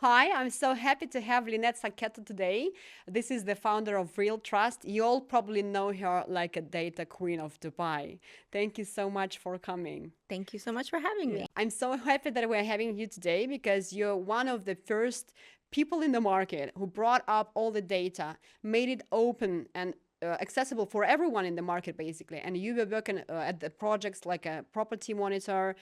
Hi, I'm so happy to have Lynnette Sacchetto today. This is the founder of RealTrust. You all probably know her like a data queen of Dubai. Thank you so much for coming. Thank you so much for having Yeah, me. I'm so happy that we're having you today because you're one of the first people in the market who brought up all the data, made it open and accessible for everyone in the market, basically. And you were working at the projects like a property monitor,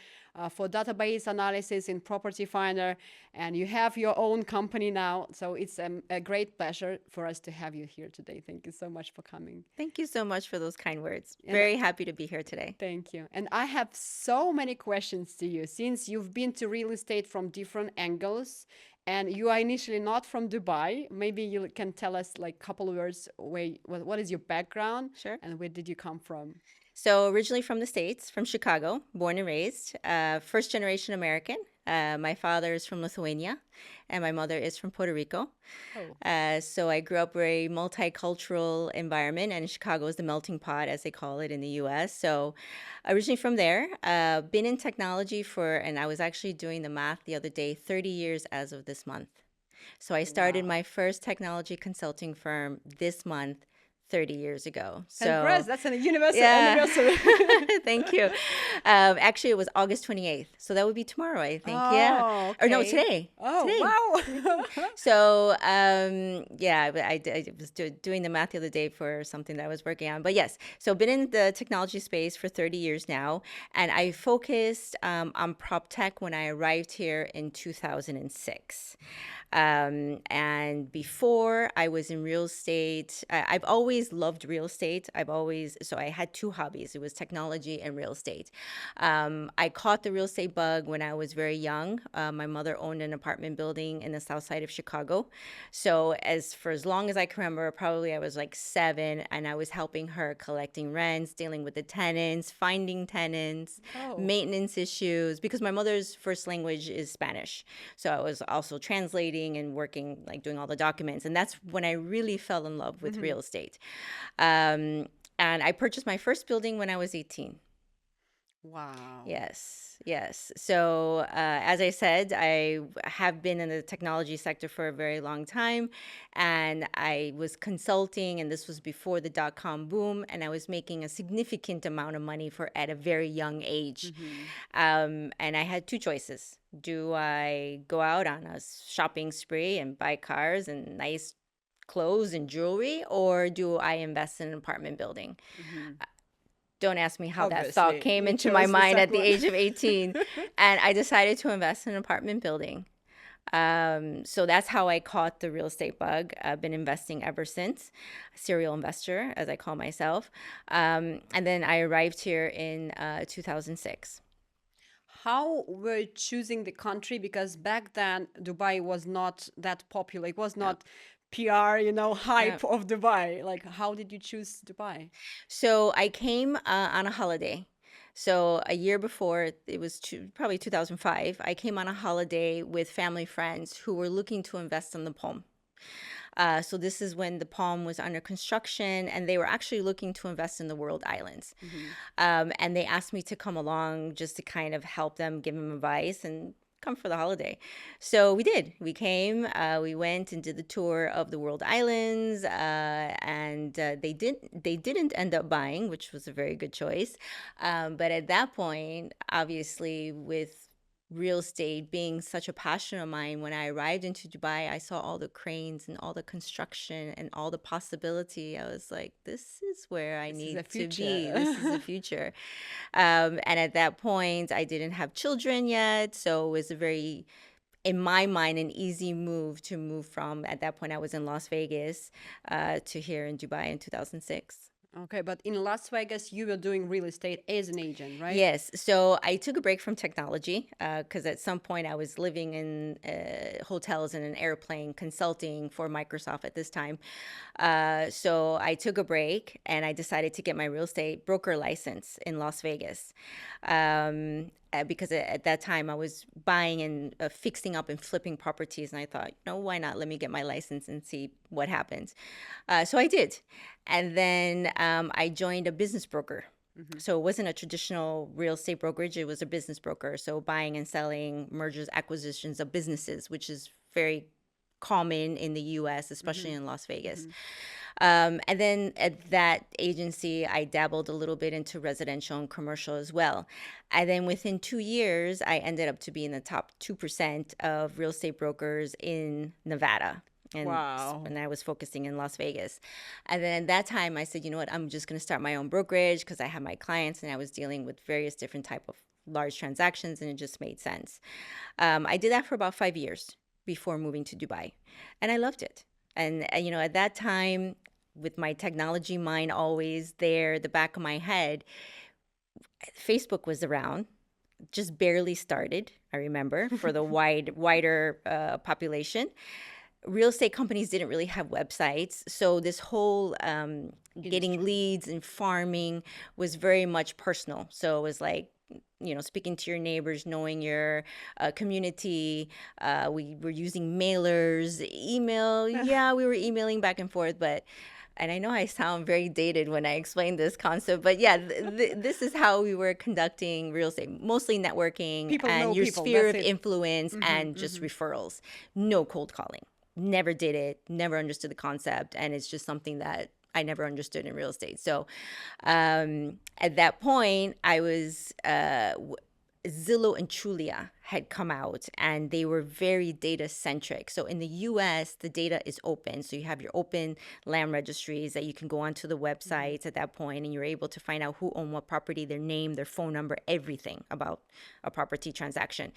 for database analysis in Property Finder, and you have your own company now. So it's a great pleasure for us to have you here today. Thank you so much for coming. Thank you so much for those kind words. And Very happy to be here today. thank you. And I have so many questions to you since you've been to real estate from different angles and you are initially not from Dubai. Maybe you can tell us like a couple of words what is your background Sure. and where did you come from? So, originally from the States, from Chicago, born and raised, first generation American. My father is from Lithuania and my mother is from Puerto Rico. Oh, So, I grew up in a multicultural environment, and Chicago is the melting pot, as they call it in the US. So, originally from there, been in technology and I was actually doing the math the other day, 30 years as of this month. So I started wow. my first technology consulting firm this month, 30 years ago. Congrats, So that's a universal yeah, anniversary. thank you. Actually, it was August 28th. So that would be tomorrow, I think. Yeah. Oh, Or no, okay. today. Oh, Today. wow. So, yeah, I was doing the math the other day for something that I was working on. But yes, so been in the technology space for 30 years now, and I focused on prop tech when I arrived here in 2006. And before I was in real estate, I've always loved real estate. So I had two hobbies. It was technology and real estate. I caught the real estate bug when I was very young. My mother owned an apartment building in the south side of Chicago. So for as long as I can remember, probably I was like 7, and I was helping her collecting rents, dealing with the tenants, finding tenants, Oh. maintenance issues, because my mother's first language is Spanish. So I was also translating and working, like doing all the documents. And that's when I really fell in love with Mhm. real estate. Um, and I purchased my first building when I was 18. Wow. Yes, yes. So, as I said, I have been in the technology sector for a very long time, and I was consulting, and this was before the dot-com boom, and I was making a significant amount of money for at a very young age. Mhm. And I had two choices. Do I go out on a shopping spree and buy cars and nice clothes and jewelry, or do I invest in an apartment building? Mhm. Don't ask me how that thought Obviously, came you into my chose the mind at second the one. age of 18. And I decided to invest in an apartment building. So that's how I caught the real estate bug. I've been investing ever since, a serial investor, as I call myself. And then I arrived here in 2006. How were you choosing the country? Because back then Dubai was not that popular. It was Yep. not PR, Yep. hype of Dubai. Like, how did you choose Dubai? So I came on a holiday. So a year before, it was probably 2005, I came on a holiday with family friends who were looking to invest in the Palm. So this is when the Palm was under construction, and they were actually looking to invest in the World Islands. Mhm. And they asked me to come along just to kind of help them, give them advice, and come for the holiday. So we did. We came. We went and did the tour of the World Islands, and they didn't end up buying, which was a very good choice. But at that point, obviously, with real estate being such a passion of mine, when I arrived into Dubai, I saw all the cranes and all the construction and all the possibility. I was like, this is where I This is the need to be. future. This is the future. And at that point, I didn't have children yet. So it was a very, in my mind, an easy move to move from, at that point, I was in Las Vegas to here in Dubai in 2006. Okay, but in Las Vegas, you were doing real estate as an agent, right? Yes. So I took a break from technology because at some point I was living in hotels in an airplane consulting for Microsoft at this time. So I took a break and I decided to get my real estate broker license in Las Vegas. Because at that time I was buying and fixing up and flipping properties. And I thought, no, why not? Let me get my license and see what happens. So I did. And then I joined a business broker. Mhm. So it wasn't a traditional real estate brokerage, it was a business broker. So buying and selling, mergers, acquisitions of businesses, which is very common in the US, especially Mm-hmm. in Las Vegas. Mm-hmm. And then at that agency, I dabbled a little bit into residential and commercial as well. And then within 2 years, I ended up to be in the top 2% of real estate brokers in Nevada. Wow. And I was focusing in Las Vegas. And then at that time, I said, you know what, I'm just going to start my own brokerage because I have my clients and I was dealing with various different type of large transactions, and it just made sense. I did that for about 5 years before moving to Dubai, and I loved it. And at that time, with my technology mind always there, the back of my head, Facebook was around, just barely started. I remember for the wider population. Real estate companies didn't really have websites, so this whole getting Industry. leads and farming was very much personal. So it was like, speaking to your neighbors, knowing your community. We were using mailers, email. Yeah, we were emailing back and forth, and I know I sound very dated when I explain this concept, but yeah, this is how we were conducting real estate, mostly networking People and know your people. sphere That's of it. influence Mm-hmm. and just Mm-hmm. referrals. No cold calling. Never did it, never understood the concept. And it's just something that I never understood in real estate. So at that point, I was Zillow and Trulia had come out, and they were very data centric. So in the US, the data is open. So you have your open land registries that you can go onto the Mm-hmm. websites at that point, and you're able to find out who owned what property, their name, their phone number, everything about a property transaction.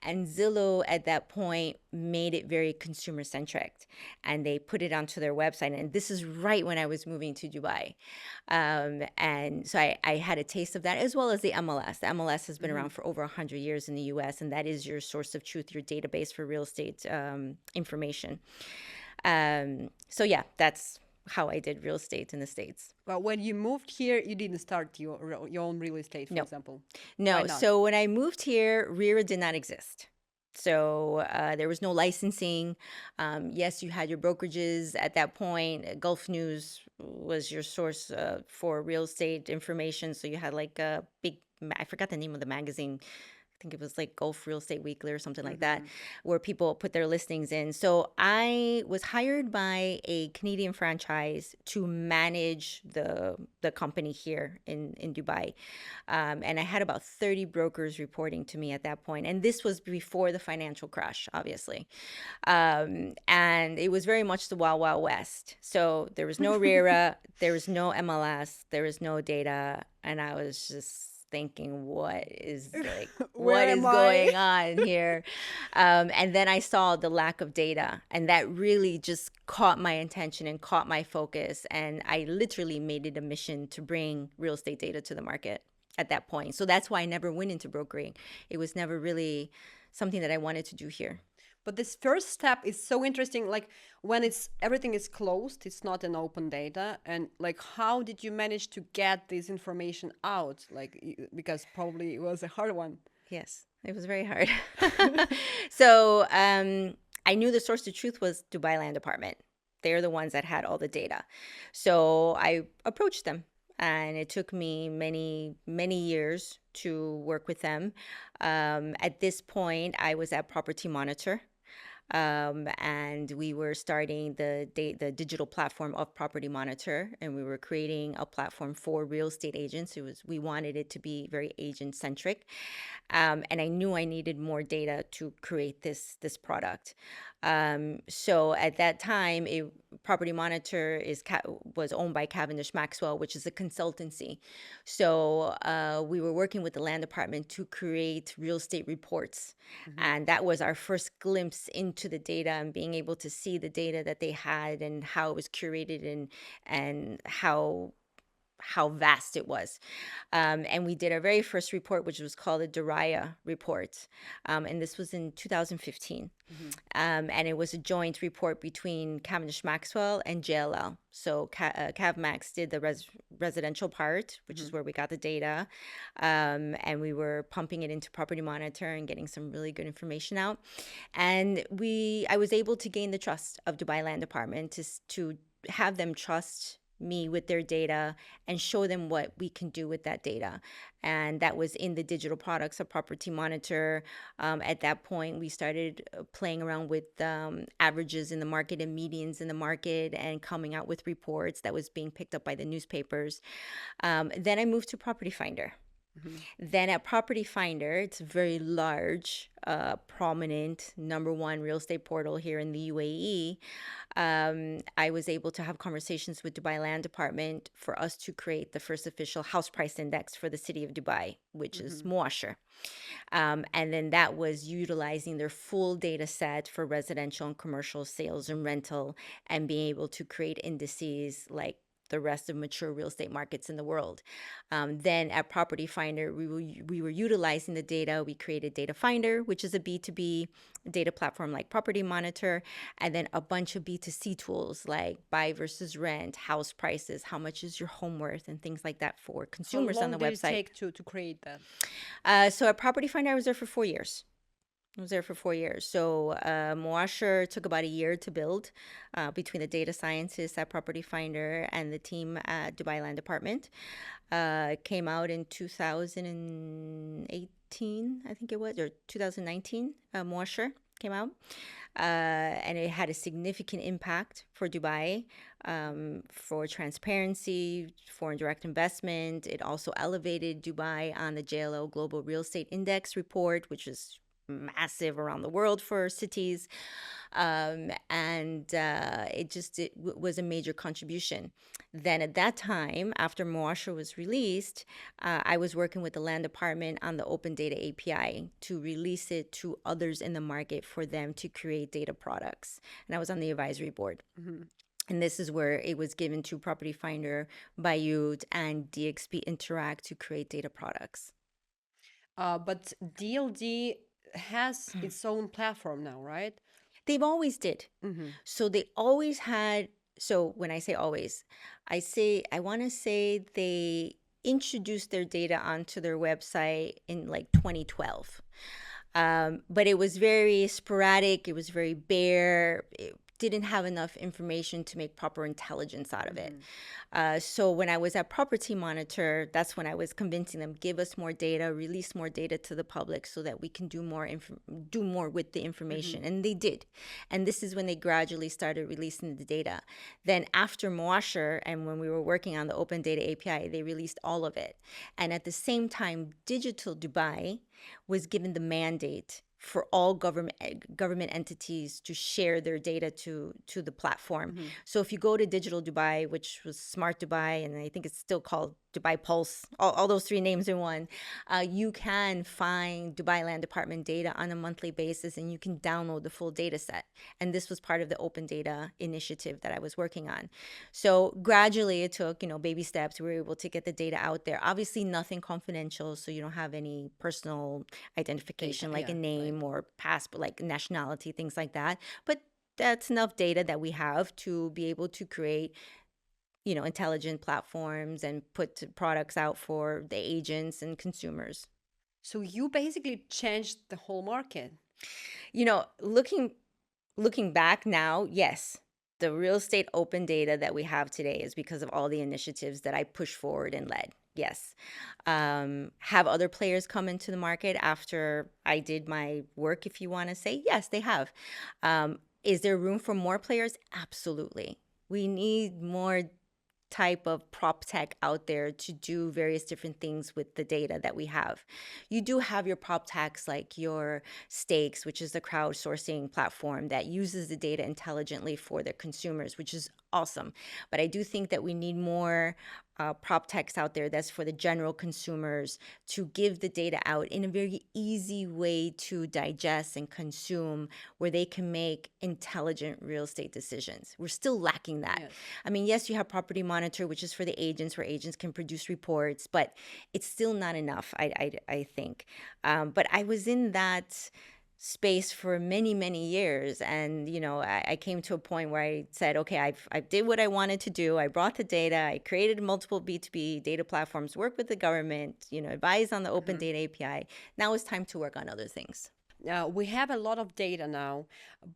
And Zillow at that point made it very consumer centric, and they put it onto their website. And this is right when I was moving to Dubai. And so I had a taste of that, as well as the MLS. The MLS has been Mm-hmm. around for over 100 years in the US, and that is your source of truth, your database for real estate information. So yeah, that's how I did real estate in the States. But when you moved here, you didn't start your own real estate, for No, example. Why no. not? So when I moved here, RERA did not exist. So there was no licensing. Yes, you had your brokerages at that point. Gulf News was your source for real estate information. So you had like a big, I forgot the name of the magazine. I think it was like Gulf Real Estate Weekly or something like that, Mm-hmm. where people put their listings in. So I was hired by a Canadian franchise to manage the company here in Dubai. And I had about 30 brokers reporting to me at that point. And this was before the financial crash, obviously. And it was very much the Wild Wild West. So there was no RERA, there was no MLS, there was no data. And I was just thinking, Where what am is I? going on here? And then I saw the lack of data, and that really just caught my attention and caught my focus. And I literally made it a mission to bring real estate data to the market at that point. So that's why I never went into brokering. It was never really something that I wanted to do here. But this first step is so interesting. Like when everything is closed, it's not an open data. And like, how did you manage to get this information out? Like, because probably it was a hard one. Yes, it was very hard. So I knew the source of truth was Dubai Land Department. They're the ones that had all the data. So I approached them, and it took me many, many years to work with them. At this point, I was at Property Monitor. And we were starting the digital platform of Property Monitor, and we were creating a platform for real estate agents. We wanted it to be very agent centric, and I knew I needed more data to create this product. So at that time, Property Monitor was owned by Cavendish Maxwell, which is a consultancy. So we were working with the land department to create real estate reports. Mm-hmm. And that was our first glimpse into the data and being able to see the data that they had and how it was curated and how vast it was. And we did our very first report, which was called the Daria report. And this was in 2015. Mm-hmm. And it was a joint report between Cavendish Maxwell and JLL. So CavMax did the residential part, which Mm-hmm. is where we got the data. And we were pumping it into Property Monitor and getting some really good information out. And I was able to gain the trust of Dubai Land Department to have them trust me with their data and show them what we can do with that data. And that was in the digital products of Property Monitor. At that point, we started playing around with averages in the market and medians in the market and coming out with reports that was being picked up by the newspapers. Then I moved to Property Finder. Then at Property Finder, it's a very large, prominent, number one real estate portal here in the UAE. I was able to have conversations with Dubai Land Department for us to create the first official house price index for the city of Dubai, which is Muasher. And then that was utilizing their full data set for residential and commercial sales and rental, and being able to create indices like the rest of mature real estate markets in the world. Then at Property Finder, we were utilizing the data. We created Data Finder, which is a B2B data platform like Property Monitor, and then a bunch of B2C tools like buy versus rent, house prices, how much is your home worth, and things like that for consumers on the website. How long did it take to create that? So at Property Finder, I was there for 4 years. I was there for 4 years. So Moasher took about a year to build between the data scientists at Property Finder and the team at Dubai Land Department. Came out in 2018, I think it was, or 2019, Moasher came out. And it had a significant impact for Dubai, for transparency, foreign direct investment. It also elevated Dubai on the JLL Global Real Estate Index report, which is massive around the world for cities. It was a major contribution. Then at that time, after Moasher was released, I was working with the land department on the open data API to release it to others in the market for them to create data products. And I was on the advisory board. And this is where it was given to Property Finder, Bayut, and DXP Interact to create data products. But DLD has its own platform now, right? They've always did. So they always had, so when I say always, I want to say they introduced their data onto their website in like 2012. But it was very sporadic. It was very bare. It didn't have enough information to make proper intelligence out of it. So when I was at Property Monitor, that's when I was convincing them, give us more data, release more data to the public so that we can do more with the information. And they did. And this is when they gradually started releasing the data. Then after Moasher, and when we were working on the Open Data API, they released all of it. And at the same time, Digital Dubai was given the mandate for all government entities to share their data to the platform. So if you go to Digital Dubai, which was Smart Dubai, and I think it's still called Dubai Pulse, all those three names in one, you can find Dubai Land Department data on a monthly basis, and you can download the full data set. And this was part of the open data initiative that I was working on. So gradually it took, baby steps. We were able to get the data out there. Obviously nothing confidential, so you don't have any personal identification like a name or passport, like nationality, things like that. But that's enough data that we have to be able to create intelligent platforms and put products out for the agents and consumers. So you basically changed the whole market. Looking back now, yes, the real estate open data that we have today is because of all the initiatives that I pushed forward and led. Yes. Have other players come into the market after I did my work, if you want to say? Yes, they have. Is there room for more players? Absolutely. We need more type of prop tech out there to do various different things with the data that we have. You do have your prop techs like your Stakes, which is the crowdsourcing platform that uses the data intelligently for their consumers, which is awesome. But I do think that we need more prop techs out there that's for the general consumers to give the data out in a very easy way to digest and consume, where they can make intelligent real estate decisions. We're still lacking that. Yes. I mean, yes, you have Property Monitor, which is for the agents, where agents can produce reports, but it's still not enough, I think. But I was in that space for many, many years. And, I came to a point where I said, okay, I did what I wanted to do. I brought the data. I created multiple B2B data platforms, worked with the government, advised on the open data API. Now it's time to work on other things. We have a lot of data now,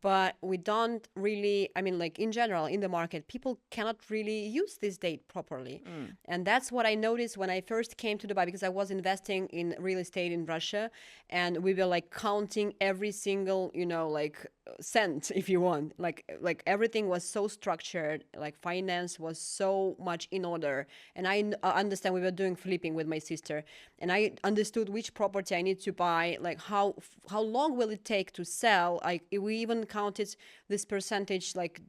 but we don't really, I mean, like in general, in the market, people cannot really use this data properly. And that's what I noticed when I first came to Dubai, because I was investing in real estate in Russia, and we were like counting every single, like cent, if you want. Like everything was so structured, like finance was so much in order. And I understand, we were doing flipping with my sister, and I understood which property I need to buy, like how long will it take to sell. Like we even counted this percentage, like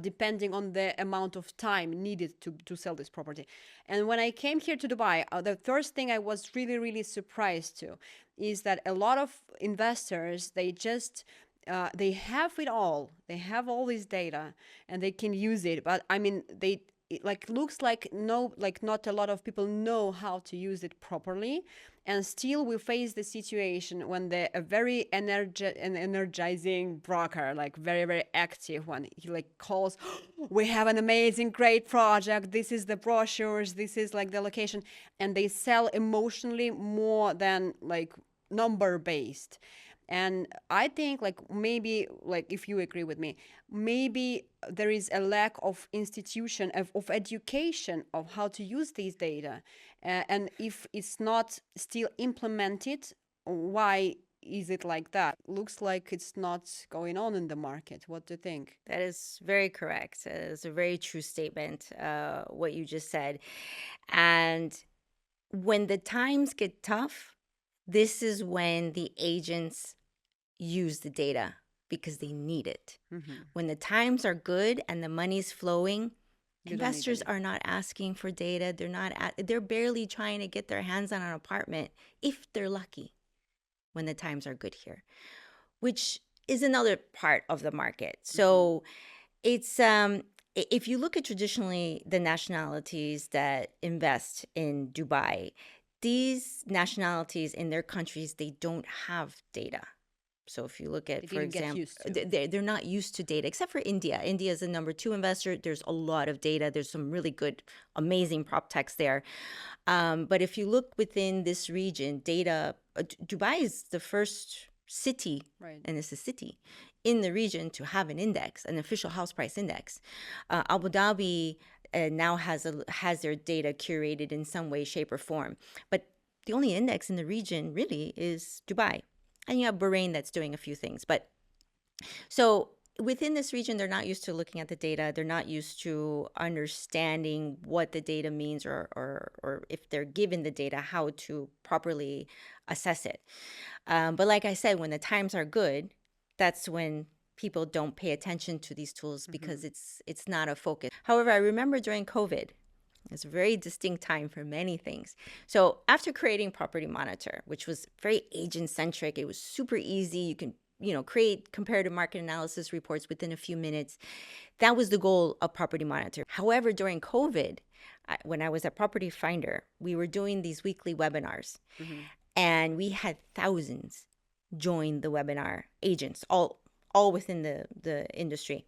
depending on the amount of time needed to sell this property. And when I came here to Dubai, the first thing I was really, really surprised to is that a lot of investors, they have it all. They have all this data and they can use it. But I mean, it like looks like no, like not a lot of people know how to use it properly. And still we face the situation when a very energizing broker, like very, very active one, he like calls, we have an amazing, great project. This is the brochures. This is like the location. And they sell emotionally more than like number based. And I think, like, maybe, like, if you agree with me, maybe there is a lack of institution of education of how to use these data. And if it's not still implemented, why is it like that? Looks like it's not going on in the market. What do you think? That is very correct. It's a very true statement, what you just said. And when the times get tough, this is when the agents use the data because they need it. When the times are good and the money's flowing, investors are not asking for data. They're barely trying to get their hands on an apartment if they're lucky when the times are good here, which is another part of the market. So it's if you look at traditionally the nationalities that invest in Dubai, these nationalities in their countries, they don't have data. So if you look at, for example, they're not used to data, except for India. India is the number 2 investor. There's a lot of data. There's some really good, amazing prop techs there. But if you look within this region, data, Dubai is the first city, and it's a city in the region to have an index, an official house price index. Abu Dhabi now has their data curated in some way, shape, or form. But the only index in the region really is Dubai. And you have Bahrain that's doing a few things. But so within this region, they're not used to looking at the data. They're not used to understanding what the data means, or if they're given the data, how to properly assess it. But like I said, when the times are good, that's when people don't pay attention to these tools because it's not a focus. However, I remember during COVID, it's a very distinct time for many things. So after creating Property Monitor, which was very agent-centric, it was super easy. You can, create comparative market analysis reports within a few minutes. That was the goal of Property Monitor. However, during COVID, when I was at Property Finder, we were doing these weekly webinars, and we had thousands join the webinar, agents, all within the industry.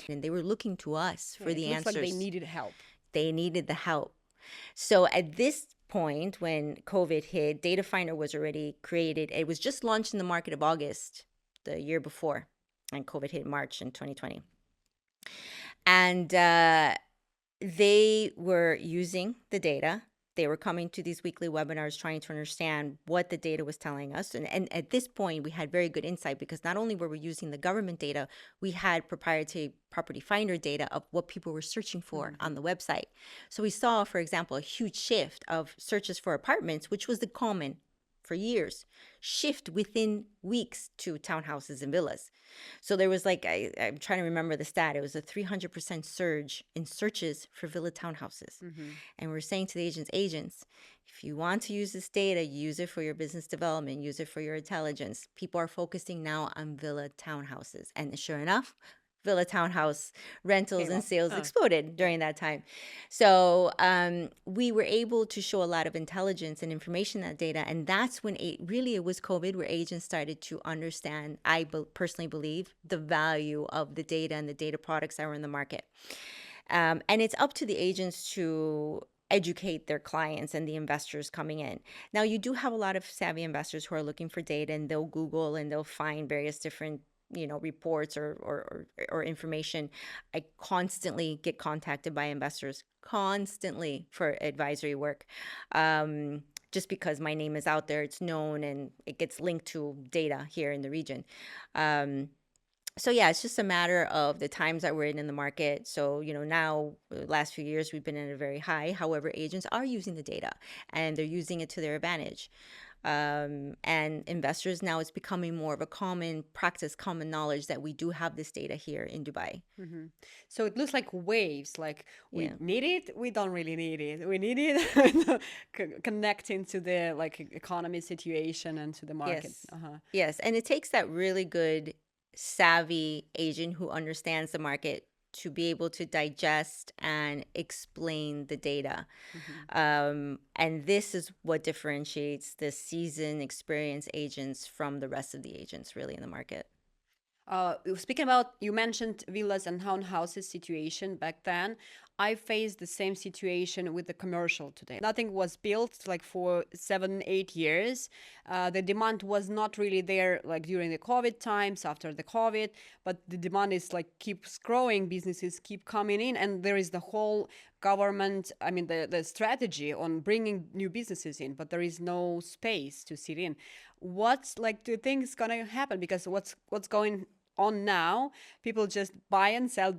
And they were looking to us for the answers. Like they needed help. They needed the help. So at this point, when COVID hit, Data Finder was already created. It was just launched in the market of August the year before, and COVID hit March in 2020. And they were using the data. They were coming to these weekly webinars trying to understand what the data was telling us. And at this point, we had very good insight because not only were we using the government data, we had proprietary Property Finder data of what people were searching for on the website. So we saw, for example, a huge shift of searches for apartments, which was the common for years, shift within weeks to townhouses and villas. So there was like, I'm trying to remember the stat, it was a 300% surge in searches for villa townhouses. And we're saying to the agents, if you want to use this data, use it for your business development, use it for your intelligence. People are focusing now on villa townhouses. And sure enough, villa townhouse rentals and sales exploded during that time. So we were able to show a lot of intelligence and information in that data. And that's when it was COVID where agents started to understand, I personally believe, the value of the data and the data products that were in the market. And it's up to the agents to educate their clients and the investors coming in. Now, you do have a lot of savvy investors who are looking for data, and they'll Google and they'll find various different reports or information. I constantly get contacted by investors constantly for advisory work. Just because my name is out there, it's known, and it gets linked to data here in the region. So yeah, it's just a matter of the times that we're in the market. So, now the last few years we've been in a very high. However, agents are using the data and they're using it to their advantage. And investors, now it's becoming more of a common practice, common knowledge that we do have this data here in Dubai. So it looks like waves, like we Yeah. need it, we don't really need it. We need it connecting to the like economy situation and to the market. Yes. Yes. And it takes that really good, savvy agent who understands the market to be able to digest and explain the data. And this is what differentiates the seasoned, experienced agents from the rest of the agents really in the market. Speaking about, you mentioned villas and townhouses situation back then. I faced the same situation with the commercial today. Nothing was built like for 7-8 years. The demand was not really there like during the COVID times, after the COVID, but the demand is like keeps growing. Businesses keep coming in, and there is the whole government, I mean, the strategy on bringing new businesses in, but there is no space to sit in. What's like, do you think is gonna happen? Because what's going on now, people just buy and sell,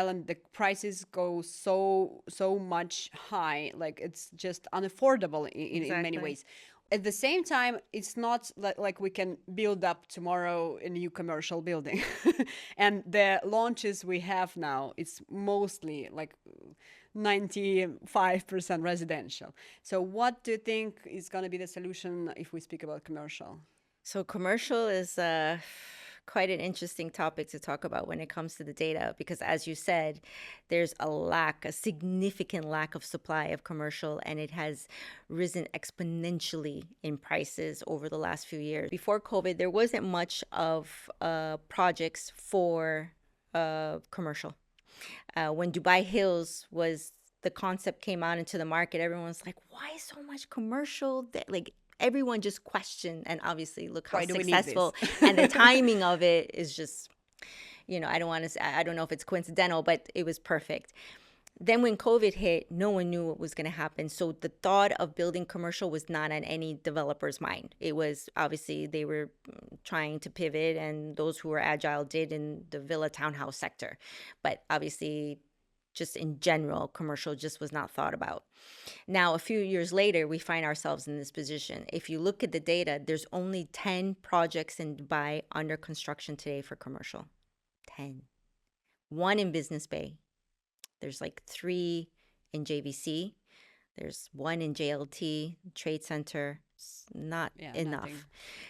and the prices go so much high, like it's just unaffordable in many Exactly. ways. At the same time, it's not like we can build up tomorrow a new commercial building. And the launches we have now, it's mostly like 95% residential. So what do you think is going to be the solution if we speak about commercial? So commercial is quite an interesting topic to talk about when it comes to the data, because as you said, there's a significant lack of supply of commercial, and it has risen exponentially in prices over the last few years. Before COVID, there wasn't much of projects for commercial. When Dubai Hills was the concept came out into the market, everyone's like, why so much commercial? Like everyone just questioned, and obviously look how Why do we need this? successful and the timing of it is just, I don't want to say, I don't know if it's coincidental, but it was perfect. Then when COVID hit, no one knew what was going to happen. So the thought of building commercial was not on any developer's mind. It was obviously they were trying to pivot, and those who were agile did in the villa townhouse sector. But obviously, just in general, commercial just was not thought about. Now, a few years later, we find ourselves in this position. If you look at the data, there's only 10 projects in Dubai under construction today for commercial. 10. One in Business Bay. There's like 3 in JVC. There's 1 in JLT, Trade Center. It's not enough. Nothing.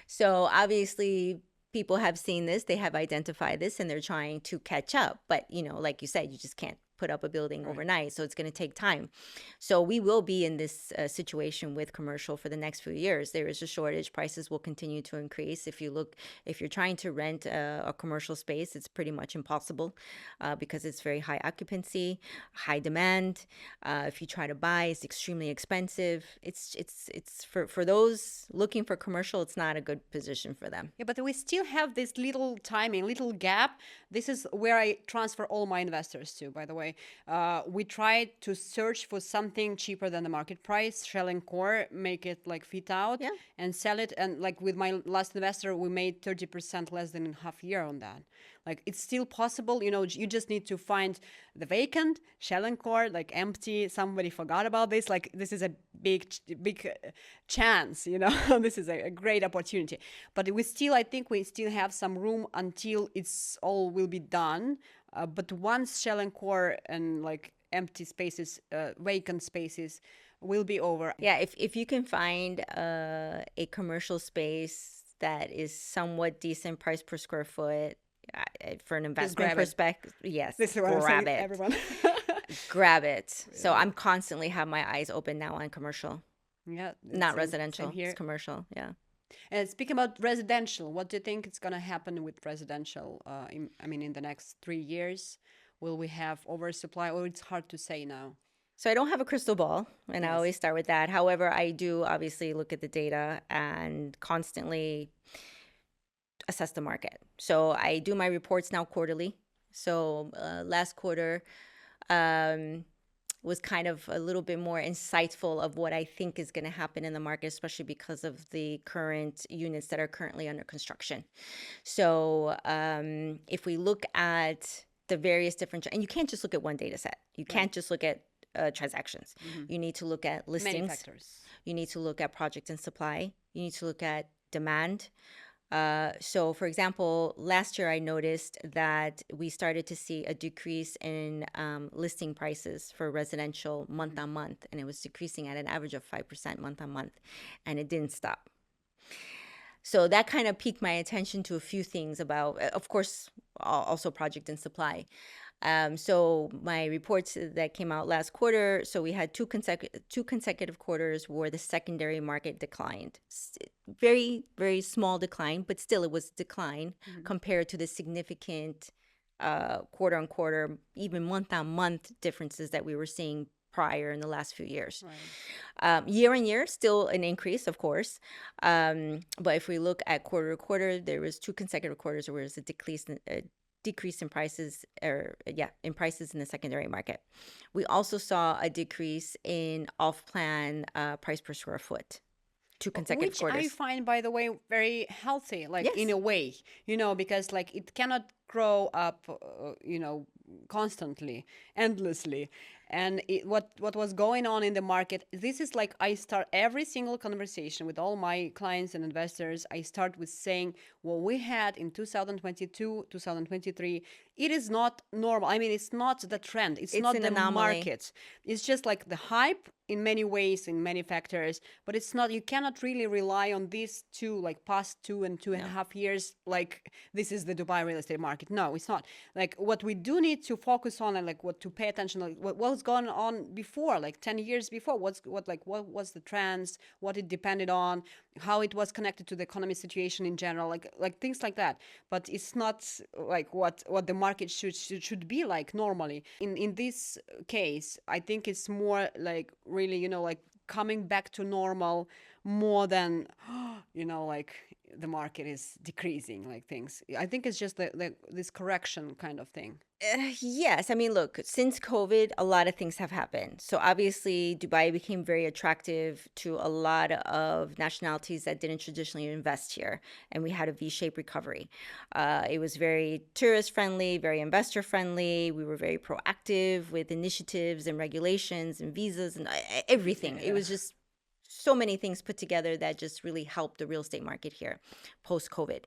So obviously, people have seen this, they have identified this, and they're trying to catch up. But, like you said, you just can't put up a building overnight. So it's going to take time. So we will be in this situation with commercial for the next few years. There is a shortage. Prices will continue to increase. If you're trying to rent a commercial space, it's pretty much impossible because it's very high occupancy, high demand. If you try to buy, it's extremely expensive. It's for those looking for commercial, it's not a good position for them. Yeah, but we still have this little timing, little gap. This is where I transfer all my investors to, by the way. We try to search for something cheaper than the market price, shell and core, make it like fit out and sell it. And like with my last investor, we made 30% less than in half year on that. Like it's still possible, you just need to find the vacant, shell and core, like empty. Somebody forgot about this. Like this is a big chance, this is a great opportunity. But I think we still have some room until it's all will be done. But once shell and core and like empty spaces, vacant spaces will be over. Yeah, if you can find a commercial space that is somewhat decent price per square foot, for an investment perspective, yes, this is what grab it. Everyone. Grab it. Yeah. So I'm constantly have my eyes open now on commercial. Yeah. Not residential. It's commercial. Yeah. And speaking about residential, what do you think is going to happen with residential? In the next 3 years, will we have oversupply, or it's hard to say now? So I don't have a crystal ball, and I Yes. always start with that. However, I do obviously look at the data and constantly assess the market. So I do my reports now quarterly. So last quarter um, was kind of a little bit more insightful of what I think is going to happen in the market, especially because of the current units that are currently under construction. So if we look at the various different, and you can't just look at one data set. You Right. can't just look at transactions. You need to look at Many listings. factors. You need to look at project and supply. You need to look at demand. So, for example, last year I noticed that we started to see a decrease in listing prices for residential month on month, and it was decreasing at an average of 5% month on month, and it didn't stop. So that kind of piqued my attention to a few things about, of course, also project and supply. So my reports that came out last quarter, so we had two consecutive quarters where the secondary market declined. Very, very small decline, but still it was decline compared to the significant quarter on quarter, even month on month differences that we were seeing prior in the last few years. Right. Year on year, still an increase, of course. But if we look at quarter to quarter, there was two consecutive quarters where there was a decrease in prices, in prices in the secondary market. We also saw a decrease in off-plan price per square foot. Two consecutive Which I quarters. find, by the way, very healthy, like in Yes. a way, because like it cannot grow up, constantly, endlessly. And what was going on in the market, this is like I start every single conversation with all my clients and investors. I start with saying what we had in 2022, 2023, it is not normal. I mean, it's not the trend. It's It's not an the anomaly. market. It's just like the hype in many ways, in many factors, but it's not, you cannot really rely on these two, like past 2 and 2.5 years, like this is the Dubai real estate market. No, it's not. Like what we do need to focus on, and like what to pay attention, like what was going on before, like 10 years before, what was the trends, what it depended on, how it was connected to the economy situation in general, like things like that. But it's not like what the market should be like normally. In this case, I think it's more like really, like coming back to normal more than like the market is decreasing, like things. I think it's just this correction kind of thing. Yes. I mean, look, since COVID, a lot of things have happened. So obviously, Dubai became very attractive to a lot of nationalities that didn't traditionally invest here. And we had a V-shaped recovery. It was very tourist friendly, very investor friendly. We were very proactive with initiatives and regulations and visas and everything. It was just so many things put together that just really helped the real estate market here post-COVID.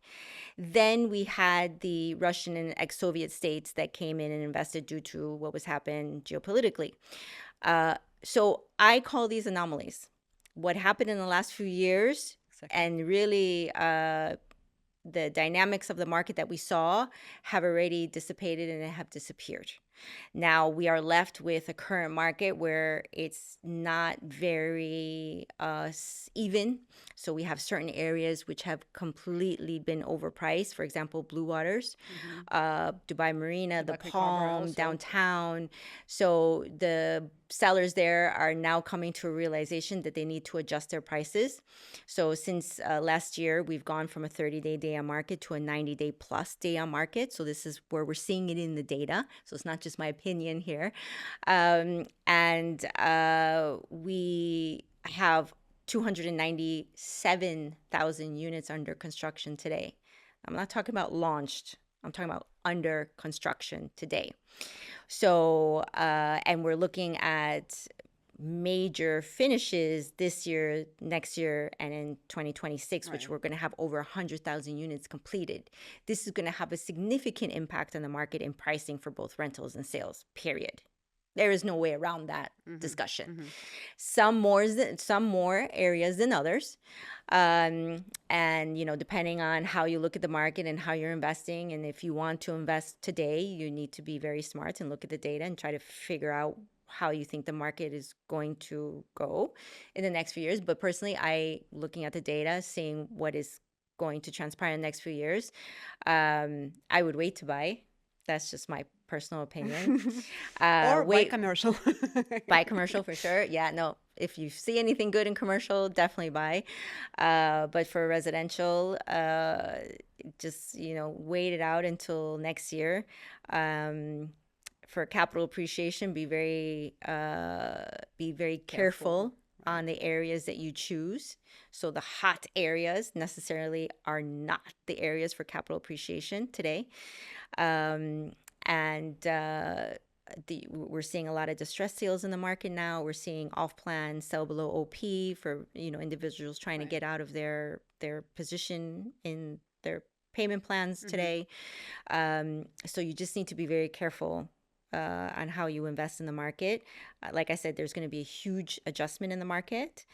Then we had the Russian and ex-Soviet states that came in and invested due to what was happening geopolitically. So I call these anomalies. What happened in the last few years, Exactly. and really the dynamics of the market that we saw have already dissipated and have disappeared. Now we are left with a current market where it's not very even. So we have certain areas which have completely been overpriced. For example, Blue Waters, Dubai Marina, the Dubai Creek Harbor Palm, also. downtown. So the sellers there are now coming to a realization that they need to adjust their prices. So since last year, we've gone from a 30-day day on market to a 90-day plus day on market. So this is where we're seeing it in the data. So it's not just my opinion here. We have 297,000 units under construction today. I'm not talking about launched. I'm talking about under construction today. So, and we're looking at major finishes this year, next year, and in 2026, which Right. we're going to have over 100,000 units completed. This is going to have a significant impact on the market in pricing for both rentals and sales, period. There is no way around that discussion. Some more areas than others. And, depending on how you look at the market and how you're investing, and if you want to invest today, you need to be very smart and look at the data and try to figure out how you think the market is going to go in the next few years. But personally, looking at the data, seeing what is going to transpire in the next few years, I would wait to buy. That's just my personal opinion. Or by Wait, commercial. buy commercial for sure. Yeah, no. If you see anything good in commercial, definitely buy. But for residential, just wait it out until next year. For capital appreciation, be very careful on the areas that you choose. So the hot areas necessarily are not the areas for capital appreciation today. And we're seeing a lot of distress sales in the market now. We're seeing off-plan sell below OP for individuals trying to get out of their position in their payment plans today. So you just need to be very careful on how you invest in the market. Like I said, there's going to be a huge adjustment in the market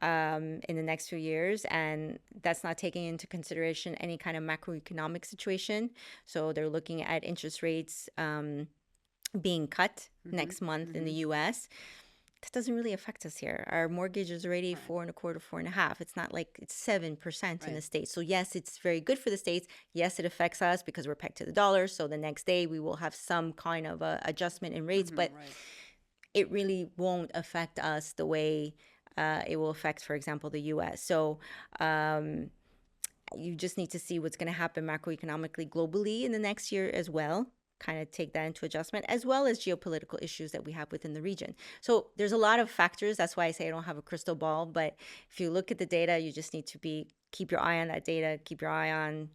in the next few years, and that's not taking into consideration any kind of macroeconomic situation. So they're looking at interest rates being cut next month in the US. That doesn't really affect us here. Our mortgage is already 4.25%, 4.5%. It's not like it's 7% in the States. So yes, it's very good for the States. Yes, it affects us because we're pegged to the dollar. So the next day we will have some kind of a adjustment in rates, but it really won't affect us the way it will affect, for example, the US. So you just need to see what's going to happen macroeconomically globally in the next year as well. Kind of take that into adjustment, as well as geopolitical issues that we have within the region. So there's a lot of factors. That's why I say I don't have a crystal ball. But if you look at the data, you just need to keep your eye on that data, keep your eye on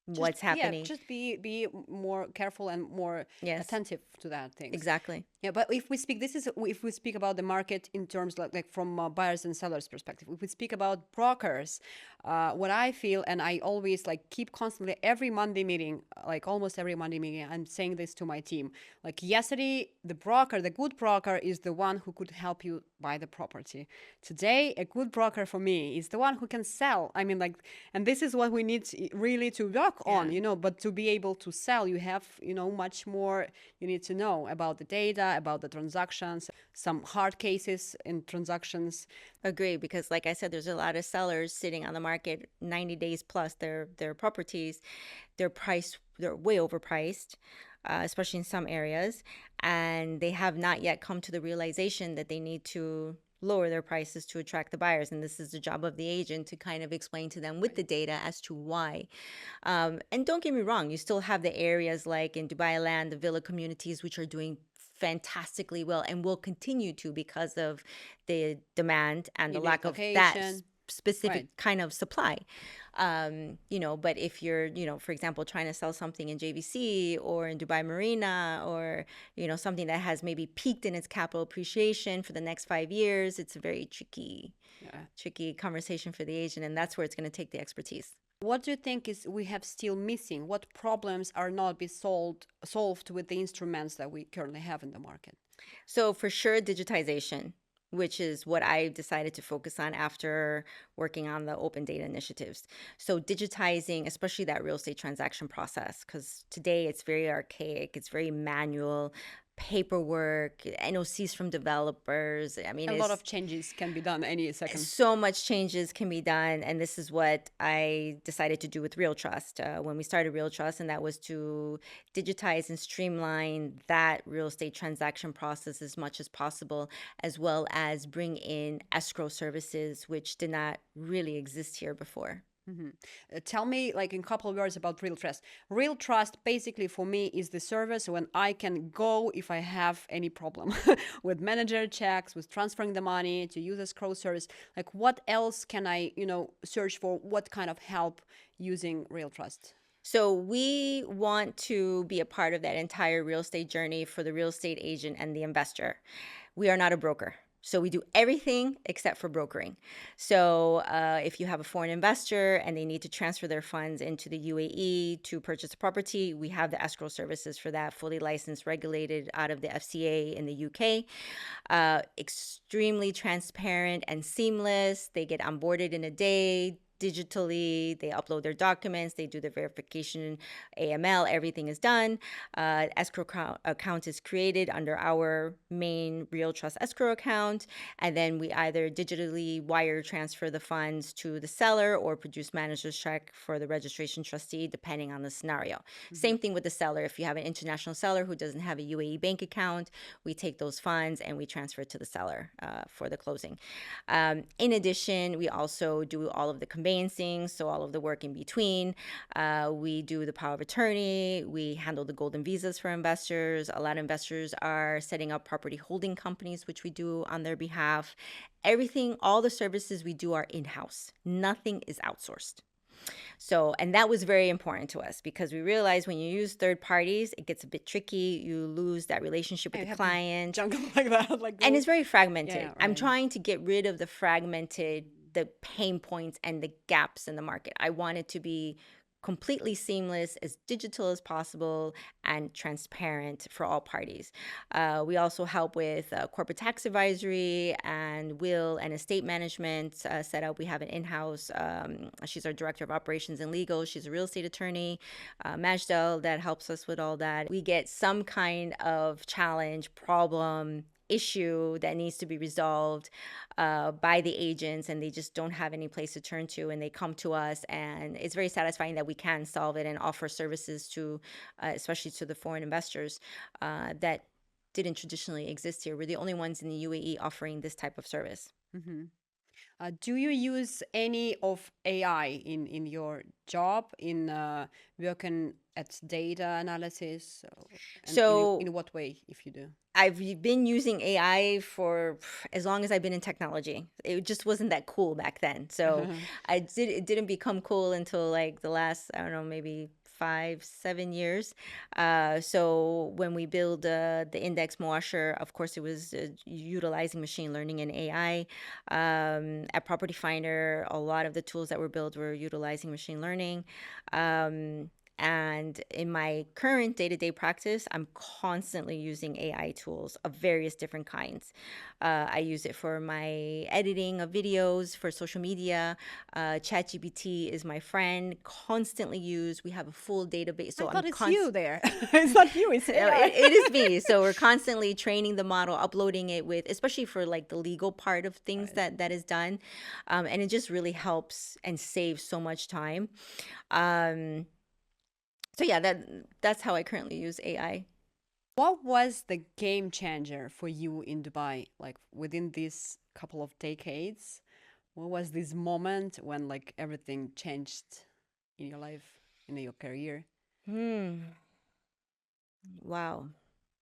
what's happening. Yeah, just be more careful and more attentive to that thing. Exactly. Yeah, but if we speak about the market in terms like from buyers and sellers perspective, if we speak about brokers, what I feel, and I always keep constantly every Monday meeting, almost every Monday meeting, I'm saying this to my team. Like yesterday, the good broker is the one who could help you buy the property. Today, a good broker for me is the one who can sell. I mean, and this is what we need really to work on, but to be able to sell, you have, much more you need to know about the data, about the transactions, some hard cases in transactions. Agree, because like I said, there's a lot of sellers sitting on the market 90 days plus their properties. They're way overpriced, especially in some areas, and they have not yet come to the realization that they need to lower their prices to attract the buyers. And this is the job of the agent to kind of explain to them with the data as to why. And don't get me wrong, you still have the areas like in Dubai land, the villa communities, which are doing fantastically well and will continue to because of the demand and the lack of that specific kind of supply. But if you're, for example, trying to sell something in JVC or in Dubai Marina or, something that has maybe peaked in its capital appreciation for the next 5 years, it's a very tricky conversation for the agent. And that's where it's going to take the expertise. What do you think is we have still missing? What problems are not be solved with the instruments that we currently have in the market? So for sure, digitization, which is what I decided to focus on after working on the open data initiatives. So digitizing, especially that real estate transaction process, because today it's very archaic, it's very manual, paperwork, NOCs from developers. I mean, a lot of changes can be done any second. So much changes can be done. And this is what I decided to do with RealTrust when we started RealTrust, and that was to digitize and streamline that real estate transaction process as much as possible, as well as bring in escrow services, which did not really exist here before. Tell me, in a couple of words about RealTrust. RealTrust, basically, for me, is the service when I can go if I have any problem with manager checks, with transferring the money, to use escrow service. What else can I, search for? What kind of help using RealTrust? So we want to be a part of that entire real estate journey for the real estate agent and the investor. We are not a broker. So we do everything except for brokering. So if you have a foreign investor and they need to transfer their funds into the UAE to purchase a property, we have the escrow services for that, fully licensed, regulated out of the FCA in the UK. Extremely transparent and seamless. They get onboarded in a day. digitally. They upload their documents, they do the verification, AML, everything is done. Account is created under our main RealTrust escrow account, and then we either digitally wire transfer the funds to the seller or produce manager's check for the registration trustee, depending on the scenario. Same thing with the seller. If you have an international seller who doesn't have a UAE bank account, we take those funds and we transfer it to the seller for the closing. In addition, we also do all of the conveyancing, so all of the work in between. We do the power of attorney. We handle the golden visas for investors. A lot of investors are setting up property holding companies, which we do on their behalf. Everything, all the services we do are in-house. Nothing is outsourced. So, and that was very important to us because we realized when you use third parties, it gets a bit tricky. You lose that relationship with the client. Jungle like that, like and it's very fragmented. Yeah, I'm right. trying to get rid of the fragmented, the pain points and the gaps in the market. I want it to be completely seamless, as digital as possible, and transparent for all parties. We also help with corporate tax advisory and will and estate management setup. We have an in-house, she's our director of operations and legal. She's a real estate attorney, Majdel, that helps us with all that. We get some kind of challenge, problem, issue that needs to be resolved by the agents, and they just don't have any place to turn to, and they come to us, and it's very satisfying that we can solve it and offer services to especially to the foreign investors that didn't traditionally exist here. We're the only ones in the UAE offering this type of service. Do you use any of AI in your job in working at data analysis? And So in what way, if you do? I've been using AI for as long as I've been in technology. It just wasn't that cool back then. So it didn't become cool until like the last, I don't know, maybe 5-7 years. So when we build the index washer, of course, it was utilizing machine learning and AI. At Property Finder, a lot of the tools that were built were utilizing machine learning. And in my current day-to-day practice, I'm constantly using AI tools of various different kinds. I use it for my editing of videos, for social media. ChatGPT is my friend, constantly used. We have a full database. So I thought I'm it's you there. It's not you, it's AI. it is me. So we're constantly training the model, uploading it with, especially for like the legal part of things that is done. And it just really helps and saves so much time. So yeah, that's how I currently use AI. What was the game changer for you in Dubai? Like within these couple of decades, what was this moment when like everything changed in your life, in your career? Wow,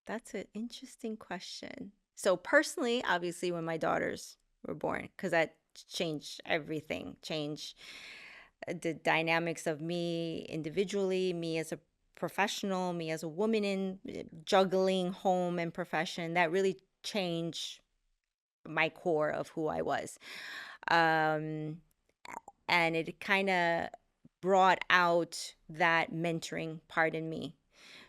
that's an interesting question. So personally, obviously, when my daughters were born, because that changed everything, changed the dynamics of me individually, me as a professional, me as a woman in juggling home and profession. That really changed my core of who I was. And it kind of brought out that mentoring part in me.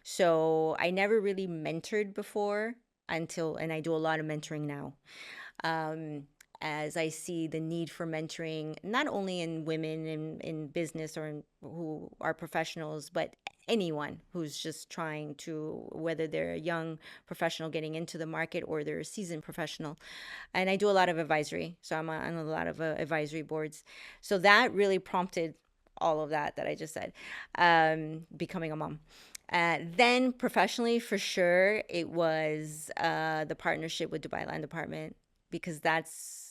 So I never really mentored before and I do a lot of mentoring now. As I see the need for mentoring, not only in women in business or who are professionals, but anyone who's just trying to, whether they're a young professional getting into the market or they're a seasoned professional. And I do a lot of advisory. So I'm on a lot of advisory boards. So that really prompted all of that I just said, becoming a mom. Then professionally, for sure, it was the partnership with Dubai Land Department, because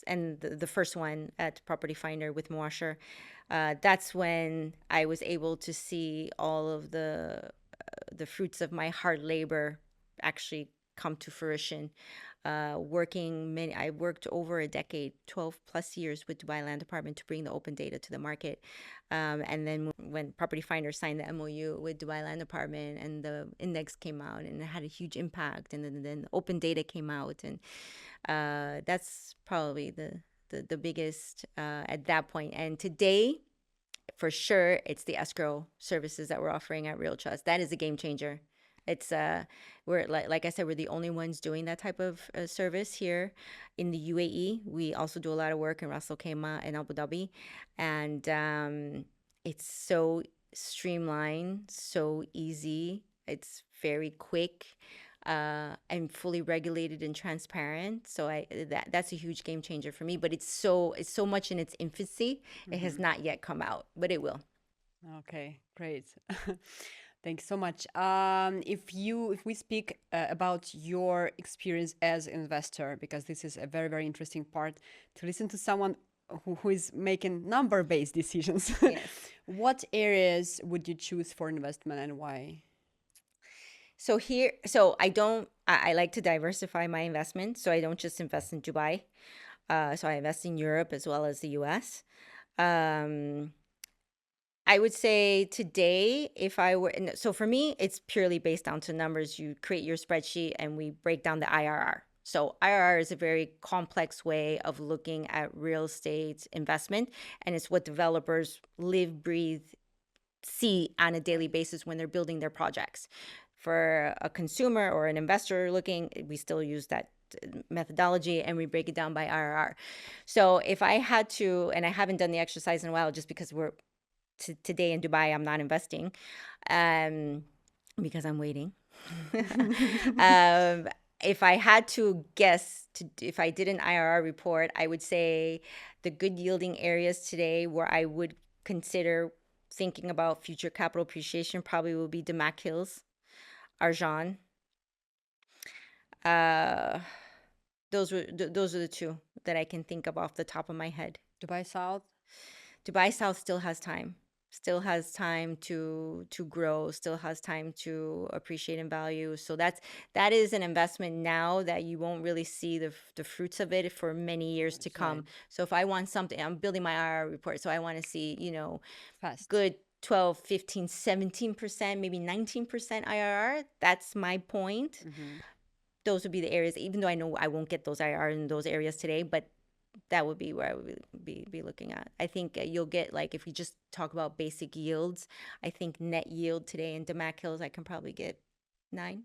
and the first one at Property Finder with Moasher, that's when I was able to see all of the fruits of my hard labor actually come to fruition. I worked over a decade, 12 plus years with Dubai Land Department to bring the open data to the market. And then when Property Finder signed the MOU with Dubai Land Department and the index came out and it had a huge impact, and then open data came out, and that's probably the biggest at that point. And today, for sure, it's the escrow services that we're offering at RealTrust. That is a game changer. It's we're like I said, we're the only ones doing that type of service here in the UAE. We also do a lot of work in Ras Al Khaimah and Abu Dhabi, and it's so streamlined, so easy. It's very quick. And fully regulated and transparent. So that's a huge game changer for me. But it's so much in its infancy. It has not yet come out, but it will. Okay, great. Thank you so much. If we speak about your experience as an investor, because this is a very, very interesting part to listen to someone who is making number-based decisions. Yes. What areas would you choose for investment and why? So I like to diversify my investment. So I don't just invest in Dubai. So I invest in Europe as well as the US. Um, I would say today, if I were, so for me, it's purely based down to numbers. You create your spreadsheet and we break down the IRR. So IRR is a very complex way of looking at real estate investment, and it's what developers live, breathe, see on a daily basis when they're building their projects. For a consumer or an investor looking, we still use that methodology and we break it down by IRR. So if I had to, and I haven't done the exercise in a while just because we're today in Dubai, I'm not investing because I'm waiting. If I had to guess, if I did an IRR report, I would say the good yielding areas today where I would consider thinking about future capital appreciation probably will be Damac Hills, Arjan. Uh, those are the two that I can think of off the top of my head. Dubai South? Dubai South still has time. Still has time to grow, still has time to appreciate in value. So that is an investment now that you won't really see the fruits of it for many years to come. Right. So if I want something, I'm building my IRR report, so I want to see, Fast. good 12, 15, 17%, maybe 19% IRR. That's my point. Those would be the areas, even though I know I won't get those IRR in those areas today, but that would be where I would be looking at. I think you'll get, like, if you just talk about basic yields, I think net yield today in Damac Hills, I can probably get 9%.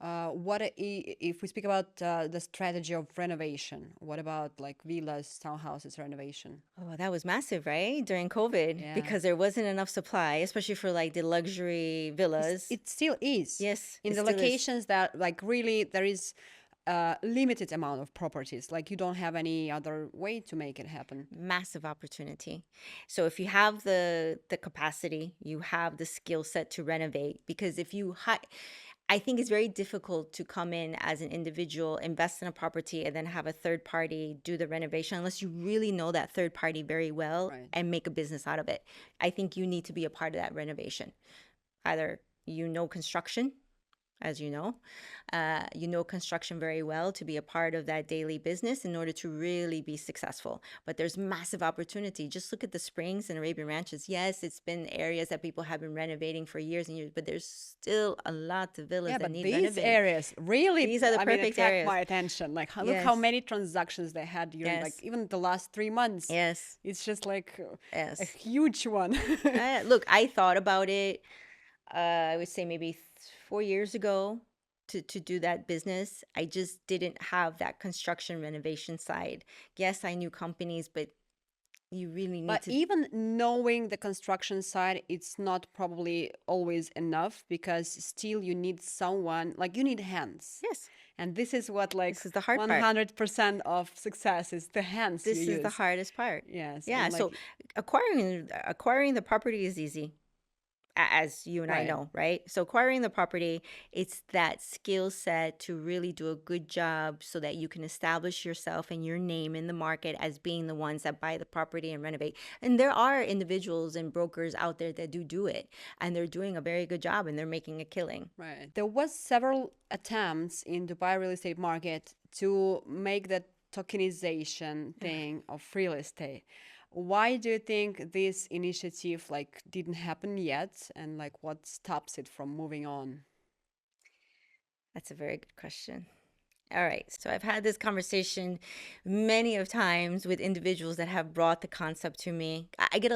If we speak about the strategy of renovation, what about like villas, townhouses renovation? Oh, that was massive, right? During COVID, Yeah. because there wasn't enough supply, especially for like the luxury villas. It still is. Yes, In it the still is. locations that like really there is a limited amount of properties. Like you don't have any other way to make it happen. Massive opportunity. So if you have the capacity, you have the skill set to renovate, because if you I think it's very difficult to come in as an individual, invest in a property, and then have a third party do the renovation unless you really know that third party very well. Right. And make a business out of it. I think you need to be a part of that renovation. Either construction, as you know construction very well to be a part of that daily business in order to really be successful. But there's massive opportunity. Just look at the Springs and Arabian Ranches. Yes, it's been areas that people have been renovating for years and years, but there's still a lot of villas that need renovating. These areas really, these are the perfect areas. My attention. Like, look how many transactions they had during like even the last 3 months. Yes, it's just like yes, a huge one. Look, I thought about it. I would say maybe 4 years ago to do that business. I just didn't have that construction renovation side. Yes, I knew companies, but you really need to. Even knowing the construction side, it's not probably always enough, because still you need someone, like you need hands. Yes. And this is what, like, this is the hard 100% of success is the hands. This is the hardest part. Yes. Yeah. So acquiring the property is easy, as you and I know, right? So acquiring the property, it's that skill set to really do a good job so that you can establish yourself and your name in the market as being the ones that buy the property and renovate. And there are individuals and brokers out there that do it, and they're doing a very good job and they're making a killing. Right. There was several attempts in Dubai real estate market to make that tokenization thing of real estate. Why do you think this initiative like didn't happen yet, and like what stops it from moving on? That's a very good question. All right. So I've had this conversation many of times with individuals that have brought the concept to me. I get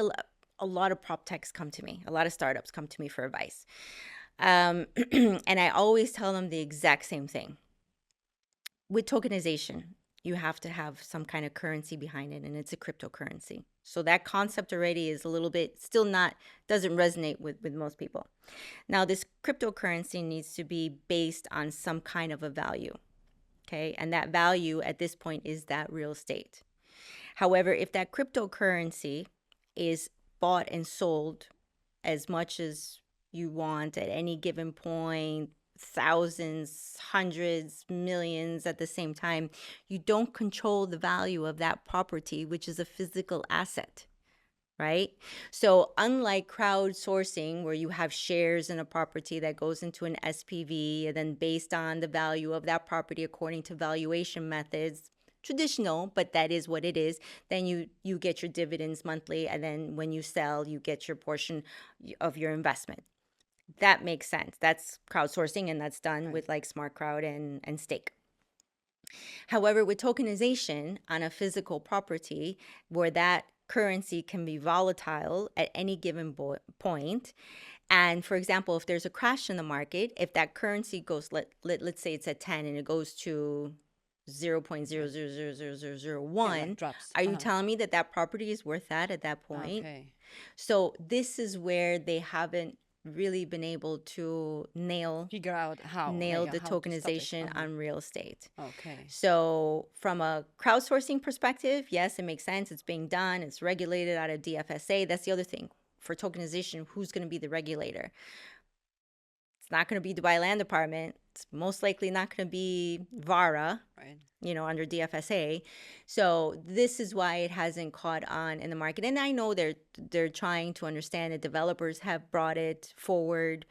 a lot of prop techs come to me, a lot of startups come to me for advice. And I always tell them the exact same thing. With tokenization, you have to have some kind of currency behind it, and it's a cryptocurrency. So that concept already is a little bit still not, doesn't resonate with most people. Now, this cryptocurrency needs to be based on some kind of a value. Okay. And that value at this point is that real estate. However, if that cryptocurrency is bought and sold as much as you want at any given point, thousands, hundreds, millions at the same time, you don't control the value of that property, which is a physical asset, right? So unlike crowdsourcing, where you have shares in a property that goes into an SPV, and then based on the value of that property according to valuation methods, traditional, but that is what it is, then you get your dividends monthly, and then when you sell, you get your portion of your investment. That makes sense. That's crowdsourcing, and that's done with like Smart Crowd and Stake. However, with tokenization on a physical property, where that currency can be volatile at any given point, and for example, if there's a crash in the market, if that currency goes, let's say it's at 10 and it goes to 0.000001, drops. are you telling me that that property is worth that at that point? Okay. So this is where they haven't really been able to Figure out how. nail like, the how to stop it. tokenization on real estate. Okay. So from a crowdsourcing perspective, yes, it makes sense. It's being done. It's regulated out of DFSA. That's the other thing. For tokenization, who's going to be the regulator? It's not going to be Dubai Land Department. It's most likely not going to be VARA, Right. under DFSA. So this is why it hasn't caught on in the market. And I know they're trying to understand it. Developers have brought it forward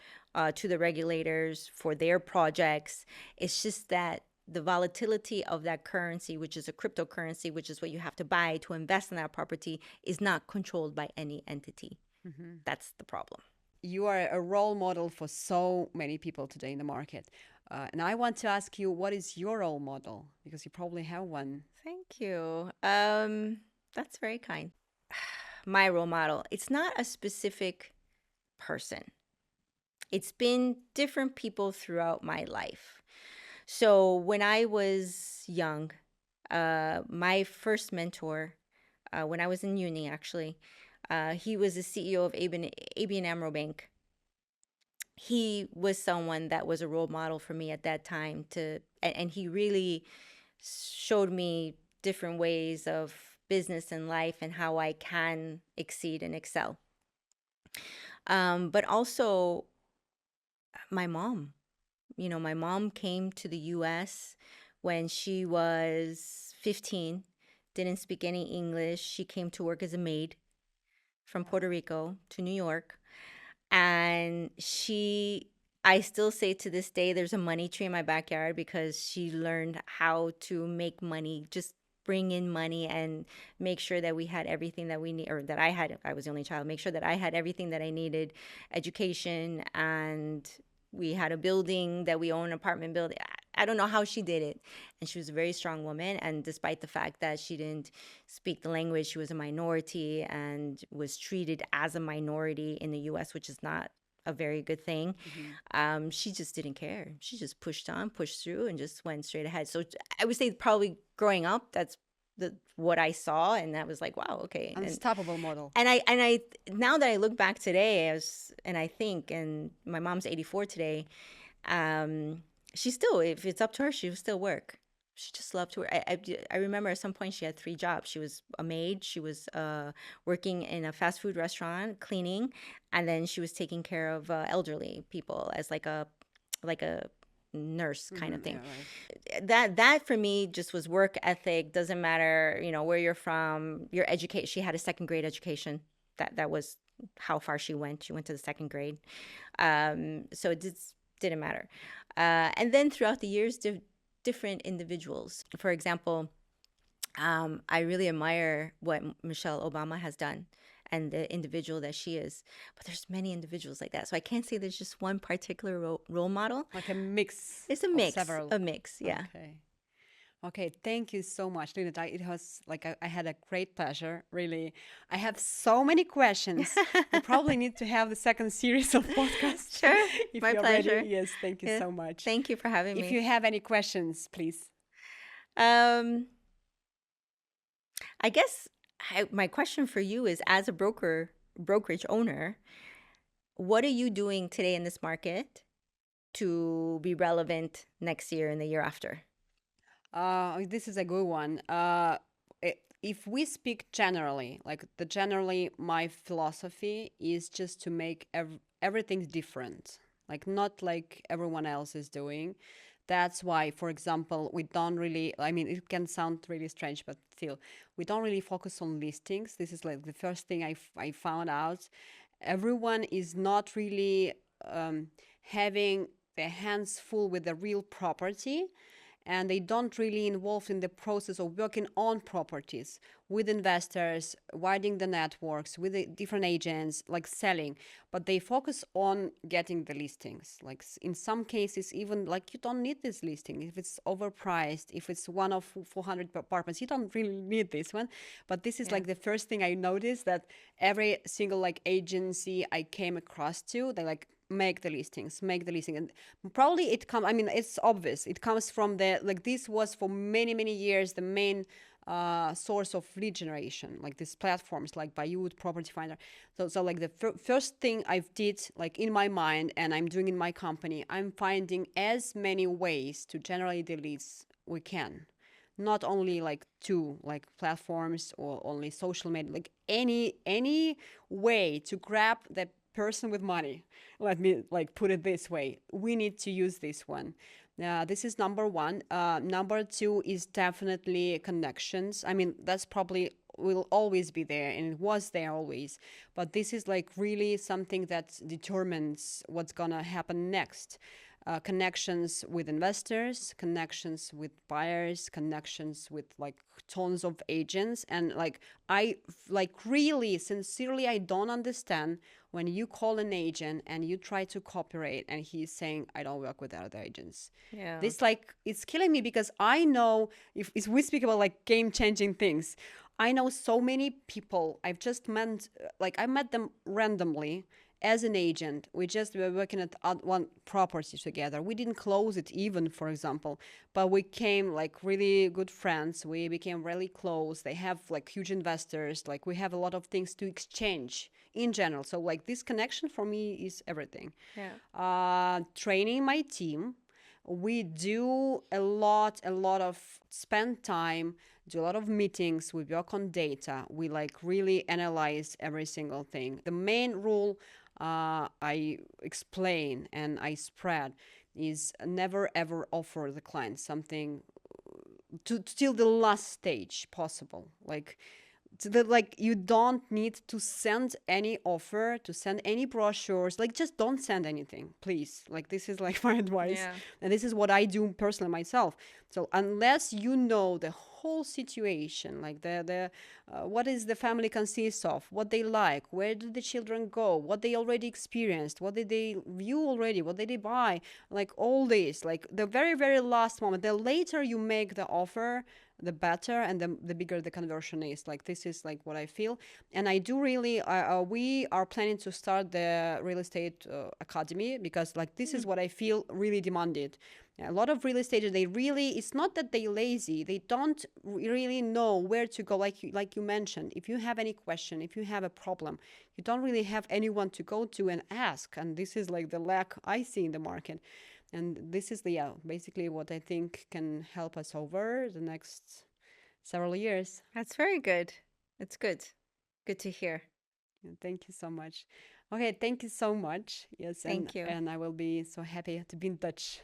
to the regulators for their projects. It's just that the volatility of that currency, which is a cryptocurrency, which is what you have to buy to invest in that property, is not controlled by any entity. That's the problem. You are a role model for so many people today in the market. And I want to ask you, what is your role model? Because you probably have one. Thank you. That's very kind. My role model. It's not a specific person. It's been different people throughout my life. So when I was young, my first mentor, when I was in uni, actually, he was the CEO of ABN AMRO Bank. He was someone that was a role model for me at that time, and he really showed me different ways of business and life and how I can exceed and excel. But also my mom. My mom came to the US when she was 15, didn't speak any English. She came to work as a maid from Puerto Rico to New York. And I still say to this day, there's a money tree in my backyard because she learned how to make money, just bring in money and make sure that we had everything that we need, or that I was the only child, make sure that I had everything that I needed, education, and we had a building that we own, an apartment building. I don't know how she did it. And she was a very strong woman. And despite the fact that she didn't speak the language, she was a minority and was treated as a minority in the US, which is not a very good thing. She just didn't care. She just pushed on, pushed through, and just went straight ahead. So I would say probably growing up, that's what I saw, and that was like, wow, okay. Unstoppable model. And I now that I look back today, I think, and my mom's 84 today, she still, if it's up to her, she would still work. She just loved to work. I remember at some point she had 3 jobs. She was a maid, she was working in a fast food restaurant, cleaning, and then she was taking care of elderly people as like a nurse kind of thing. Yeah, right. That for me just was work ethic. Doesn't matter, where you're from, your education. She had a 2nd grade education. That was how far she went. She went to the 2nd grade. So it didn't matter. And then throughout the years, different individuals. For example, I really admire what Michelle Obama has done and the individual that she is. But there's many individuals like that. So I can't say there's just one particular role model. Like a mix. It's a of mix. several. A mix, yeah. Okay. Okay, thank you so much, Lynette. It was like I had a great pleasure, really. I have so many questions. We probably need to have the second series of podcasts Sure, if my you're ready. pleasure. Yes, thank you Yeah. so much. Thank you for having If me. you have any questions, please. Um, I guess my question for you is, as a brokerage owner, what are you doing today in this market to be relevant next year and the year after? This is a good one. If we speak generally, like the generally, my philosophy is just to make everything different, like not like everyone else is doing. That's why, for example, we don't really, I mean, it can sound really strange, but still, we don't really focus on listings. This is like the first thing I found out. Everyone is not really having their hands full with the real property, and they don't really involve in the process of working on properties with investors, widening the networks with the different agents, like selling, but they focus on getting the listings. Like in some cases, even like you don't need this listing if it's overpriced, if it's one of 400 apartments, you don't really need this one. But this is Yeah. like the first thing I noticed, that every single like agency I came across to, they like make the listings, make the listing. And probably it comes, I mean, it's obvious, it comes from the, like this was for many many years the main source of lead generation, like these platforms like Bayut, Property Finder. So like the first thing I've did, like in my mind, and I'm doing in my company, I'm finding as many ways to generate the leads we can, not only like two like platforms or only social media, like any way to grab the person with money. Let me like put it this way, we need to use this one. This is number one. Number two is definitely connections. I mean, that's probably will always be there, and it was there always, but this is like really something that determines what's gonna happen next. Connections with investors, connections with buyers, connections with like tons of agents. And like I like really sincerely, I don't understand when you call an agent and you try to cooperate and he's saying, I don't work with other agents. Yeah. This like it's killing me, because I know, if we speak about like game changing things, I know so many people I've just met, like I met them randomly as an agent. We just were working at one property together. We didn't close it even, for example, but we came like really good friends. We became really close. They have like huge investors. Like we have a lot of things to exchange in general. So like this connection for me is everything. Yeah. Training my team. We do a lot of spend time, do a lot of meetings. We work on data. We like really analyze every single thing. The main rule I explain and I spread is never ever offer the client something to till the last stage possible. Like like you don't need to send any offer, to send any brochures, like just don't send anything, please. Like this is like my advice, Yeah. and this is what I do personally myself. So unless you know the whole situation, like the what is the family consists of, what they like, where did the children go, what they already experienced, what did they view already, what did they buy, like all this, like the very very last moment, the later you make the offer, the better, and the bigger the conversion is. Like this is like what I feel. And I do really we are planning to start the real estate academy, because like this is what I feel really demanded. A lot of real estate, they really, it's not that they lazy, they don't really know where to go. Like you mentioned, if you have any question, if you have a problem, you don't really have anyone to go to and ask. And this is like the lack I see in the market. And this is the basically what I think can help us over the next several years. That's very good. It's good. Good to hear. Thank you so much. Okay, thank you so much. Yes, Thank you. and I will be so happy to be in touch.